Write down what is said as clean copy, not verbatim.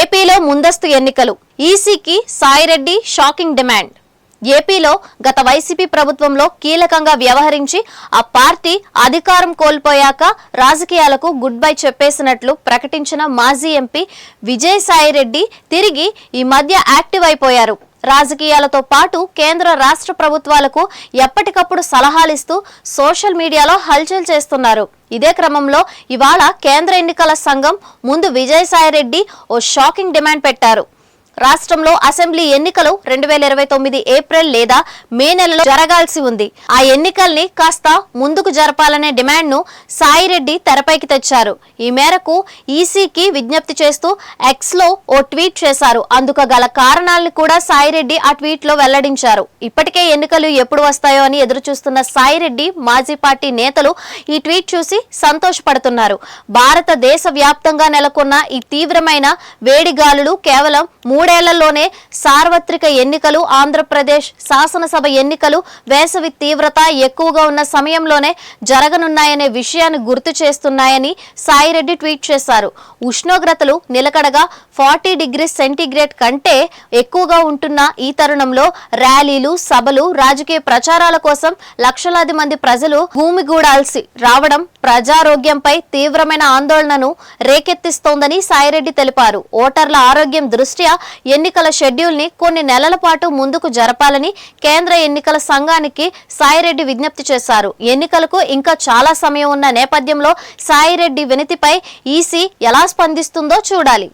ఏపీలో ముందస్తు ఎన్నికలు ఈసీకి సాయిరెడ్డి షాకింగ్ డిమాండ్. ఏపీలో గత వైసీపీ ప్రభుత్వంలో కీలకంగా వ్యవహరించి ఆ పార్టీ అధికారం కోల్పోయాక రాజకీయాలకు గుడ్ బై చెప్పేసినట్లు ప్రకటించిన మాజీ ఎంపీ విజయసాయిరెడ్డి తిరిగి ఈ మధ్య యాక్టివ్ అయిపోయారు. రాజకీయాలతో పాటు కేంద్ర రాష్ట్ర ప్రభుత్వాలకు ఎప్పటికప్పుడు సలహాలిస్తూ సోషల్ మీడియాలో హల్చల్ చేస్తున్నారు. ఇదే క్రమంలో ఇవాళ కేంద్ర ఎన్నికల సంఘం ముందు విజయసాయిరెడ్డి ఓ షాకింగ్ డిమాండ్ పెట్టారు. రాష్ట్రంలో అసెంబ్లీ ఎన్నికలు 2029 ఏప్రిల్ లేదా మే నెలలో జరగాల్సి ఉంది. ఆ ఎన్నికల్ని కాస్త ముందుకు జరపాలనే డిమాండ్ ను సాయిరెడ్డి తెరపైకి తెచ్చారు. ఈ మేరకు ఈసీకి విజ్ఞప్తి చేస్తూ ఎక్స్ లో ఓ ట్వీట్ చేశారు. అందుకు గల కారణాలను కూడా సాయిరెడ్డి ఆ ట్వీట్ లో వెల్లడించారు. ఇప్పటికే ఎన్నికలు ఎప్పుడు వస్తాయో అని ఎదురు చూస్తున్న సాయిరెడ్డి మాజీ పార్టీ నేతలు ఈ ట్వీట్ చూసి సంతోషపడుతున్నారు. భారతదేశ వ్యాప్తంగా నెలకొన్న ఈ తీవ్రమైన వేడిగాలులు కేవలం 3 ఏళ్లలోనే సార్వత్రిక ఎన్నికలు, ఆంధ్రప్రదేశ్ శాసనసభ ఎన్నికలు వేసవి తీవ్రత ఎక్కువగా ఉన్న సమయంలోనే జరగనున్నాయనే విషయాన్ని గుర్తు చేస్తున్నాయని సాయిరెడ్డి ట్వీట్ చేశారు. ఉష్ణోగ్రతలు నిలకడగా 40 డిగ్రీ సెంటీగ్రేడ్ కంటే ఎక్కువగా ఉంటున్న ఈ తరుణంలో ర్యాలీలు, సభలు, రాజకీయ ప్రచారాల కోసం లక్షలాది మంది ప్రజలు భూమిగూడాల్సి రావడం ప్రజారోగ్యంపై తీవ్రమైన ఆందోళనను రేకెత్తిస్తోందని సాయిరెడ్డి తెలిపారు. ఓటర్ల ఆరోగ్యం దృష్ట్యా ఎన్నికల షెడ్యూల్ ని కొన్ని నెలల పాటు ముందుకు జరపాలని కేంద్ర ఎన్నికల సంఘానికి సాయిరెడ్డి విజ్ఞప్తి చేశారు. ఎన్నికలకు ఇంకా చాలా సమయం ఉన్న నేపథ్యంలో సాయిరెడ్డి వినతిపై ఈసీ ఎలా స్పందిస్తుందో చూడాలి.